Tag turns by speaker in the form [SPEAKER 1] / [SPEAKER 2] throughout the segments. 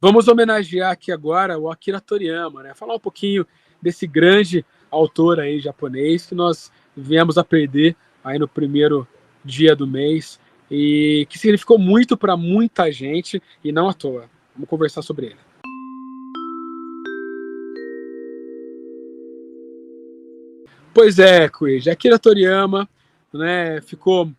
[SPEAKER 1] Vamos homenagear aqui agora o Akira Toriyama, né? Falar um pouquinho desse grande autor aí japonês que nós viemos a perder aí no primeiro dia do mês e que significou muito para muita gente e não à toa. Vamos conversar sobre ele. Pois é, Kuiji, Akira Toriyama, né, ficou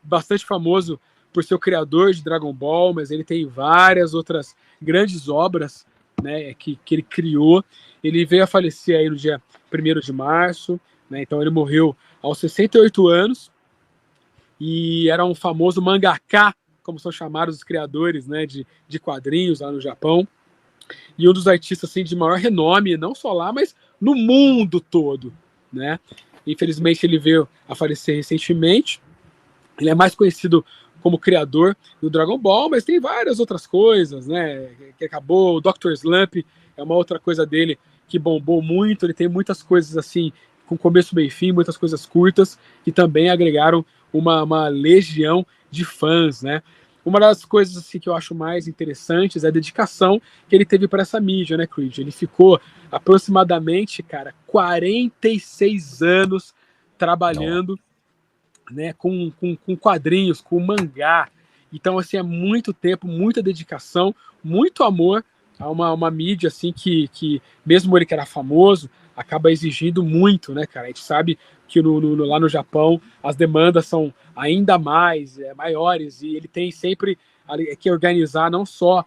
[SPEAKER 1] bastante famoso por ser o criador de Dragon Ball, mas ele tem várias outras grandes obras, né, que ele criou. Ele veio a falecer aí no dia 1º de março, né, então ele morreu aos 68 anos, e era um famoso mangaka, como são chamados os criadores, né, de quadrinhos lá no Japão, e um dos artistas assim, de maior renome, não só lá, mas no mundo todo, né? Infelizmente ele veio a falecer recentemente. Ele é mais conhecido como criador do Dragon Ball, mas tem várias outras coisas, né? Que acabou, o Dr. Slump é uma outra coisa dele que bombou muito. Ele tem muitas coisas assim, com começo, meio e fim, muitas coisas curtas, que também agregaram uma legião de fãs, né? Uma das coisas assim, que eu acho mais interessantes é a dedicação que ele teve para essa mídia, né, Creed? Ele ficou aproximadamente, cara, 46 anos trabalhando, né, com quadrinhos, com mangá. Então, assim, é muito tempo, muita dedicação, muito amor a uma mídia, assim, que mesmo ele que era famoso, acaba exigindo muito, né, cara? A gente sabe que lá no Japão as demandas são ainda mais maiores, e ele tem sempre que organizar não só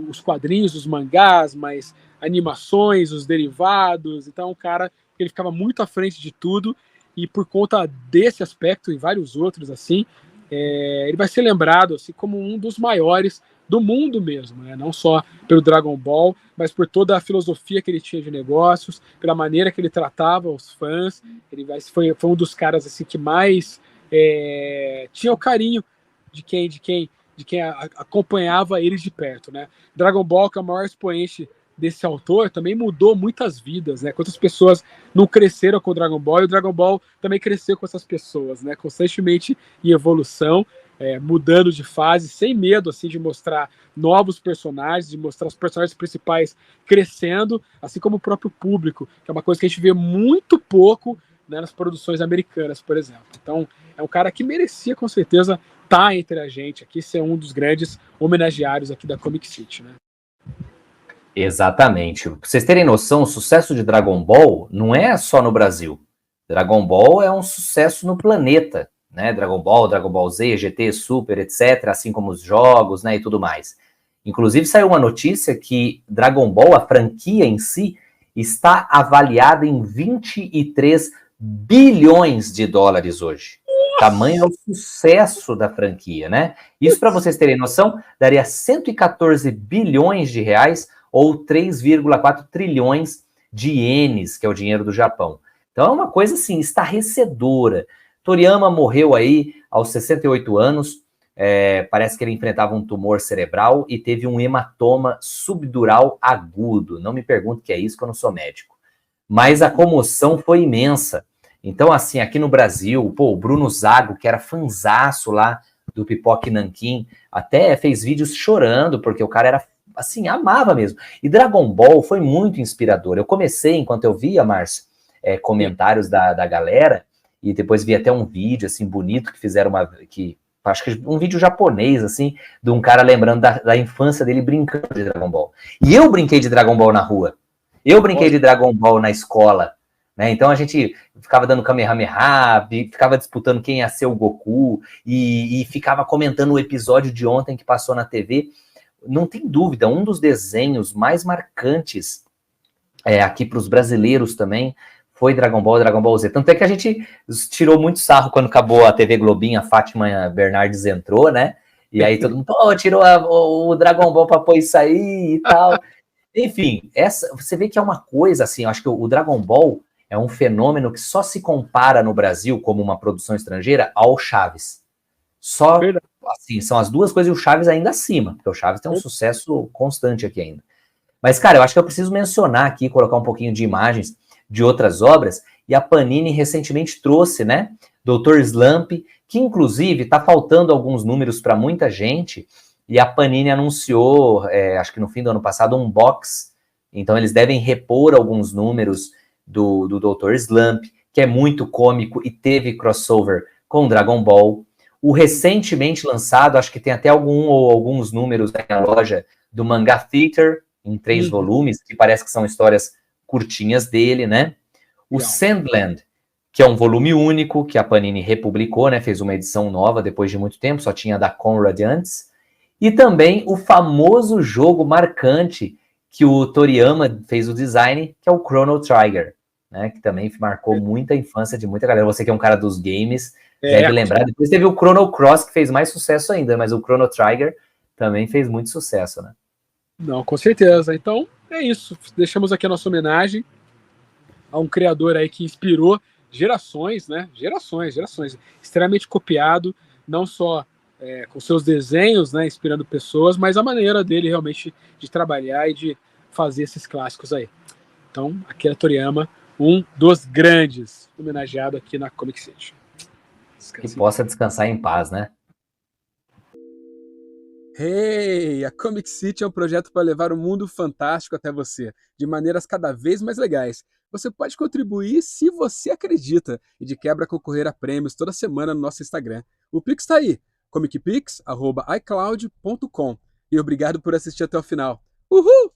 [SPEAKER 1] os quadrinhos, os mangás, mas animações, os derivados. Então, o cara, ele ficava muito à frente de tudo, e por conta desse aspecto e vários outros, assim, ele vai ser lembrado assim, como um dos maiores do mundo mesmo, né? Não só pelo Dragon Ball, mas por toda a filosofia que ele tinha de negócios, pela maneira que ele tratava os fãs. Ele foi um dos caras assim, que mais tinha o carinho de quem acompanhava eles de perto, né? Dragon Ball, que é o maior expoente desse autor, também mudou muitas vidas, né? Quantas pessoas não cresceram com o Dragon Ball, e o Dragon Ball também cresceu com essas pessoas, né? Constantemente em evolução, mudando de fase, sem medo, assim, de mostrar novos personagens, de mostrar os personagens principais crescendo, assim como o próprio público, que é uma coisa que a gente vê muito pouco, né, nas produções americanas, por exemplo. Então, é um cara que merecia, com certeza, estar entre a gente aqui, ser um dos grandes homenageários aqui da Comic City, né?
[SPEAKER 2] Exatamente. Pra vocês terem noção, o sucesso de Dragon Ball não é só no Brasil. Dragon Ball é um sucesso no planeta, né? Dragon Ball Z, GT, Super, etc., assim como os jogos, né, e tudo mais. Inclusive, saiu uma notícia que Dragon Ball, a franquia em si, está avaliada em 23 bilhões de dólares hoje. Tamanho é o sucesso da franquia, né? Isso, para vocês terem noção, daria 114 bilhões de reais ou 3,4 trilhões de ienes, que é o dinheiro do Japão. Então é uma coisa assim, estarrecedora. Toriyama morreu aí aos 68 anos, parece que ele enfrentava um tumor cerebral e teve um hematoma subdural agudo. Não me pergunte o que é isso, que eu não sou médico. Mas a comoção foi imensa. Então, assim, aqui no Brasil, o Bruno Zago, que era fanzaço lá do Pipoca Nanquim, até fez vídeos chorando, porque o cara era, assim, amava mesmo. E Dragon Ball foi muito inspirador. Eu comecei, enquanto eu via, Márcio, comentários da galera, e depois vi até um vídeo, assim, bonito, que fizeram acho que um vídeo japonês, assim, de um cara lembrando da infância dele brincando de Dragon Ball. E eu brinquei de Dragon Ball na rua. Eu brinquei de Dragon Ball na escola, né? Então a gente ficava dando Kamehameha, ficava disputando quem ia ser o Goku, e ficava comentando o episódio de ontem que passou na TV. Não tem dúvida, um dos desenhos mais marcantes aqui para os brasileiros também foi Dragon Ball e Dragon Ball Z. Tanto é que a gente tirou muito sarro quando acabou a TV Globinho, a Fátima Bernardes entrou, né? E aí todo mundo, tirou o Dragon Ball para pôr isso aí e tal. Enfim, você vê que é uma coisa assim, eu acho que o Dragon Ball é um fenômeno que só se compara no Brasil como uma produção estrangeira ao Chaves. Só, assim, são as duas coisas, e o Chaves ainda acima, porque o Chaves tem um sucesso constante aqui ainda. Mas, cara, eu acho que eu preciso mencionar aqui, colocar um pouquinho de imagens de outras obras, e a Panini recentemente trouxe, né, Dr. Slump, que inclusive está faltando alguns números para muita gente, e a Panini anunciou, acho que no fim do ano passado, um box. Então eles devem repor alguns números do Dr. Slump, que é muito cômico e teve crossover com Dragon Ball. O recentemente lançado, acho que tem até alguns números na loja, do Manga Theater, em 3 volumes, que parece que são histórias curtinhas dele, né? O Sandland, que é um volume único, que a Panini republicou, né? Fez uma edição nova depois de muito tempo, só tinha da Conrad antes. E também o famoso jogo marcante que o Toriyama fez o design, que é o Chrono Trigger, né? Que também marcou muita infância de muita galera. Você que é um cara dos games, deve lembrar. Depois teve o Chrono Cross, que fez mais sucesso ainda, mas o Chrono Trigger também fez muito sucesso, né?
[SPEAKER 1] Não, com certeza. Então, é isso. Deixamos aqui a nossa homenagem a um criador aí que inspirou gerações, né? Gerações. Extremamente copiado, não só com seus desenhos, né? Inspirando pessoas, mas a maneira dele realmente de trabalhar e de fazer esses clássicos aí. Então, Akira Toriyama, um dos grandes, homenageado aqui na Comic City.
[SPEAKER 2] Que possa descansar em paz, né?
[SPEAKER 1] Hey! A Comic City é um projeto para levar o mundo fantástico até você, de maneiras cada vez mais legais. Você pode contribuir se você acredita e de quebra concorrer a prêmios toda semana no nosso Instagram. O Pix está aí, comicpix@icloud.com. E obrigado por assistir até o final. Uhul!